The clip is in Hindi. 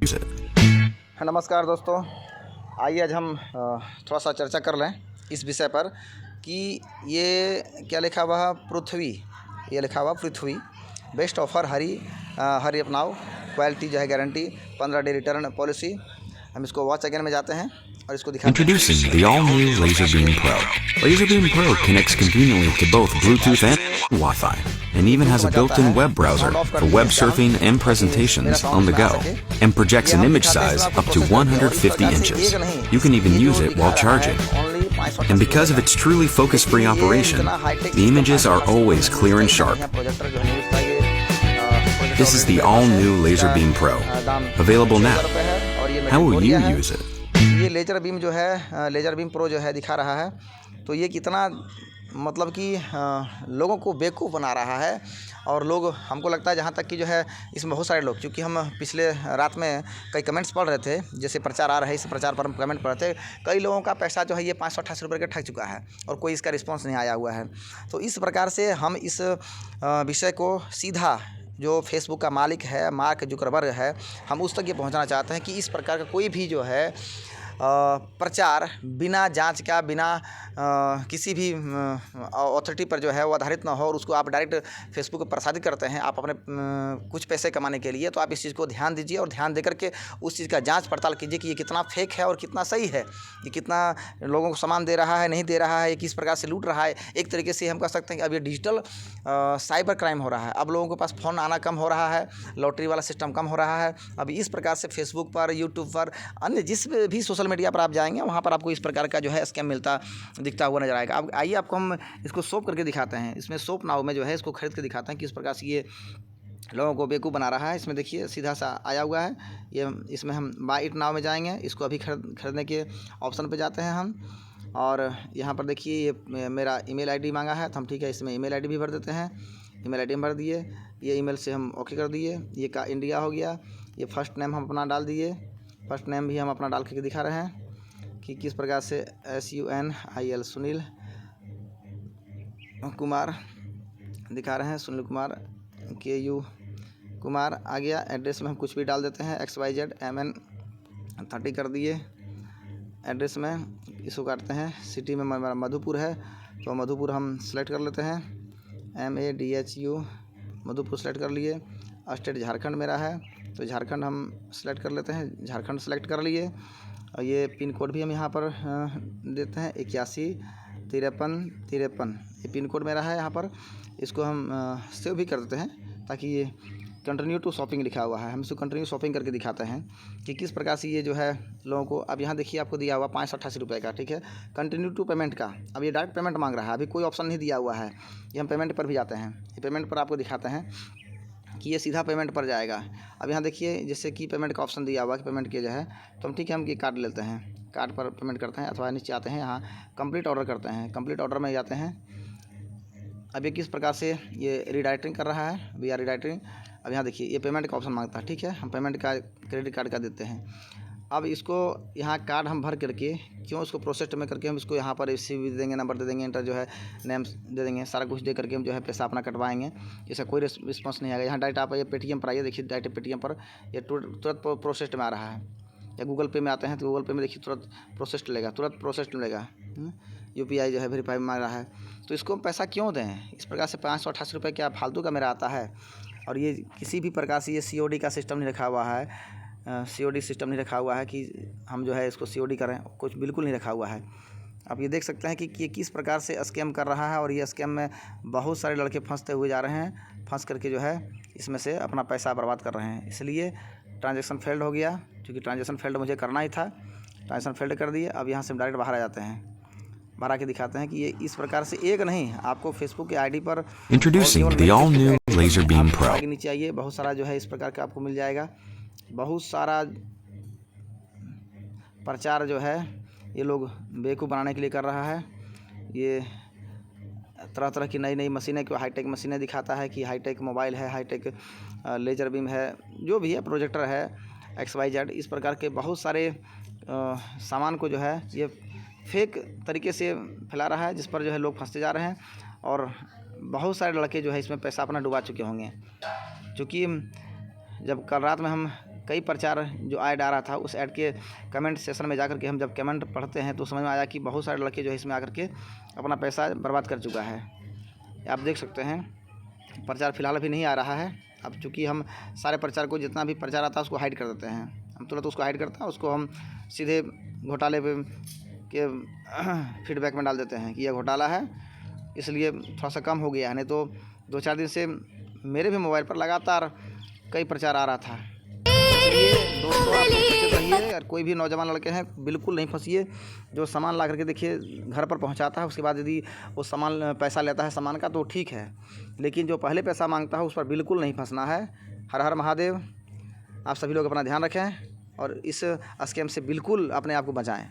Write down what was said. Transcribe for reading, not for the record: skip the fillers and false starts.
use it. नमस्कार दोस्तों, आइए आज हम थोड़ा सा चर्चा कर लें इस विषय पर कि ये क्या लिखा हुआ है। पृथ्वी, ये लिखा हुआ पृथ्वी बेस्ट ऑफर हरी अपनाओ, क्वालिटी जो है गारंटी, 15 डे रिटर्न पॉलिसी। हम इसको वॉच अगेन में जाते हैं और इसको दिखाते हैं। Introducing the all-new LaserBeam Pro. LaserBeam Pro connects conveniently to both Bluetooth and Wi-Fi, and even has a built-in web browser for web surfing and presentations on the go, and projects an image size up to 150 inches. You can even use it while charging. And because of its truly focus-free operation, the images are always clear and sharp. This is the all-new LaserBeam Pro, available now. How will you use it? ये लेज़र बीम जो है, लेज़र बीम प्रो जो है दिखा रहा है, तो ये कितना मतलब कि लोगों को बेवकूफ़ बना रहा है। और लोग, हमको लगता है जहाँ तक कि जो है इसमें बहुत सारे लोग, क्योंकि हम पिछले रात में कई कमेंट्स पढ़ रहे थे, जैसे प्रचार आ रहा है, इस प्रचार पर हम कमेंट पढ़ रहे थे। कई लोगों का पैसा जो है ये 528 रुपये का ठग चुका है और कोई इसका रिस्पॉन्स नहीं आया हुआ है। तो इस प्रकार से हम इस विषय को सीधा जो फेसबुक का मालिक है, मार्क जुकरबर्ग है, हम उस तक ये पहुंचाना चाहते हैं कि इस प्रकार का कोई भी जो है प्रचार बिना जांच का, बिना किसी भी अथॉरिटी पर जो है वो आधारित ना हो, और उसको आप डायरेक्ट फेसबुक पर प्रसारित करते हैं आप अपने कुछ पैसे कमाने के लिए। तो आप इस चीज़ को ध्यान दीजिए और ध्यान दे करके उस चीज़ का जांच पड़ताल कीजिए कि ये कितना फेक है और कितना सही है, ये कितना लोगों को सामान दे रहा है, नहीं दे रहा है, किस प्रकार से लूट रहा है। एक तरीके से हम कह सकते हैं कि अब ये डिजिटल साइबर क्राइम हो रहा है। अब लोगों के पास फ़ोन आना कम हो रहा है, लॉटरी वाला सिस्टम कम हो रहा है। अब इस प्रकार से फेसबुक पर, यूट्यूब पर, अन्य जिस भी सोशल मीडिया पर आप जाएंगे वहाँ पर आपको इस प्रकार का जो है स्कैम दिखता हुआ नजर आएगा। अब आइए आपको हम इसको सोप करके दिखाते हैं। इसमें सोप नाउ में जो है इसको खरीद के दिखाते हैं किस प्रकार से ये लोगों को बेवकूफ़ बना रहा है। इसमें देखिए सीधा सा आया हुआ है ये, इसमें हम बाय इट नाउ में जाएंगे, इसको अभी खरीदने के ऑप्शन पे जाते हैं हम, और यहाँ पर देखिए ये मेरा ईमेल आईडी मांगा है, तो हम ठीक है इसमें ईमेल आईडी भी भर देते हैं। ईमेल आईडी हम भर दिए, ये ईमेल से हम ओके कर दिए। ये का इंडिया हो गया। ये फर्स्ट नेम हम अपना डाल दिए, फर्स्ट नेम भी हम अपना डाल के दिखा रहे हैं कि किस प्रकार से SUNIL सुनील कुमार दिखा रहे हैं, सुनील कुमार KU कुमार आ गया। एड्रेस में हम कुछ भी डाल देते हैं, XYZ MN 30 कर दिए। एड्रेस में इसको काटते हैं, सिटी में हमारा मधुपुर है तो मधुपुर हम सेलेक्ट कर लेते हैं, MADHU मधुपुर सेलेक्ट कर लिए। स्टेट झारखंड मेरा है तो झारखंड हम सेलेक्ट कर लेते हैं, झारखंड सेलेक्ट कर लिए। और ये पिन कोड भी हम यहाँ पर देते हैं 815353, ये पिन कोड मेरा है यहाँ पर। इसको हम सेव भी कर देते हैं ताकि ये कंटिन्यू टू शॉपिंग लिखा हुआ है, हम इसको कंटिन्यू शॉपिंग करके दिखाते हैं कि किस प्रकार से ये जो है लोगों को। अब यहाँ देखिए आपको दिया हुआ 588 रुपये का, ठीक है, कंटिन्यू टू पेमेंट का। अब ये डायरेक्ट पेमेंट मांग रहा है, अभी कोई ऑप्शन नहीं दिया हुआ है। ये हम पेमेंट पर भी जाते हैं, ये पेमेंट पर आपको दिखाते हैं कि ये सीधा पेमेंट पर जाएगा। अब यहाँ देखिए जैसे कि पेमेंट का ऑप्शन दिया हुआ कि पेमेंट किया जाए, तो हम ठीक है हम ये कार्ड लेते हैं, कार्ड पर पेमेंट करते हैं, अथवा नीचे आते हैं यहाँ कंप्लीट ऑर्डर करते हैं, कंप्लीट ऑर्डर में जाते हैं। अब ये किस प्रकार से ये रीडायरेक्टिंग कर रहा है, वी आर रीडायरेक्टिंग। अब यहाँ देखिए ये पेमेंट का ऑप्शन मांगता है, ठीक है, हम पेमेंट का क्रेडिट कार्ड का देते हैं। अब इसको यहाँ कार्ड हम भर करके क्यों इसको प्रोसेस में करके हम इसको यहाँ पर CVV दे देंगे, नंबर दे देंगे, इंटर जो है नेम दे देंगे, सारा कुछ दे करके हम जो है पैसा अपना कटवाएंगे। इसका कोई रिस्पॉन्स नहीं आएगा। यहाँ डायरेक्ट आप ये पेटीएम पर आइए, देखिए डायरेक्ट पेटीएम पर ये तुरंत प्रोसेस में आ रहा है। या गूगल पे में आते हैं तो गूगल पे में देखिए तुरंत प्रोसेस लेगा, तुरंत प्रोसेस लेगा। UPI जो है वेरीफाई मांग रहा है, तो इसको हम पैसा क्यों दें। इस प्रकार से 588 रुपये क्या फालतू का मेरा आता है। और ये किसी भी प्रकार से ये COD का सिस्टम नहीं रखा हुआ है, COD सिस्टम नहीं रखा हुआ है कि हम जो है इसको COD करें, कुछ बिल्कुल नहीं रखा हुआ है। आप ये देख सकते हैं कि ये किस प्रकार से स्कैम कर रहा है, और ये स्कैम में बहुत सारे लड़के फंसते हुए जा रहे हैं, फंस करके जो है इसमें से अपना पैसा बर्बाद कर रहे हैं। इसलिए ट्रांजेक्शन फेल्ड हो गया, क्योंकि ट्रांजेक्शन फेल्ड मुझे करना ही था, ट्रांजेक्शन फेल्ड कर दिए। अब यहाँ से हम डायरेक्ट बाहर आ जाते हैं, बाहर आके दिखाते हैं कि ये इस प्रकार से एक नहीं, आपको फेसबुक के ID पर Introducing the all-new LaserBeam Pro. आगे नीचे आइए, बहुत सारा जो है इस प्रकार का आपको मिल जाएगा। बहुत सारा प्रचार जो है ये लोग बेवकूफ़ बनाने के लिए कर रहा है। ये तरह तरह की नई नई मशीनें, क्यों हाईटेक मशीनें दिखाता है कि हाईटेक मोबाइल है, हाईटेक लेज़र बीम है, जो भी है, प्रोजेक्टर है, XYZ, इस प्रकार के बहुत सारे सामान को जो है ये फेक तरीके से फैला रहा है, जिस पर जो है लोग फंसते जा रहे हैं। और बहुत सारे लड़के जो है इसमें पैसा अपना डुबा चुके होंगे, क्योंकि जब कल रात में हम कई प्रचार जो ऐड आ रहा था, उस ऐड के कमेंट सेक्शन में जाकर के हम जब कमेंट पढ़ते हैं तो समझ में आया कि बहुत सारे लड़के जो है इसमें आकर के अपना पैसा बर्बाद कर चुका है। आप देख सकते हैं प्रचार फ़िलहाल अभी नहीं आ रहा है। अब चूँकि हम सारे प्रचार को, जितना भी प्रचार आता है उसको हाइड कर देते हैं, हम तुरंत उसको हाइड करते हैं, उसको हम सीधे घोटाले पे के फीडबैक में डाल देते हैं कि यह घोटाला है, इसलिए थोड़ा सा कम हो गया है। नहीं तो 2-4 दिन से मेरे भी मोबाइल पर लगातार कई प्रचार आ रहा था। इसलिए दोस्तों आप लोग सचेत रहिए, और कोई भी नौजवान लड़के हैं बिल्कुल नहीं फंसिए। जो सामान ला करके देखिए घर पर पहुंचाता है, उसके बाद यदि वो सामान पैसा लेता है सामान का तो ठीक है, लेकिन जो पहले पैसा मांगता है उस पर बिल्कुल नहीं फंसना है। हर हर महादेव। आप सभी लोग अपना ध्यान रखें और इस स्कैम से बिल्कुल अपने आप को बचाएं।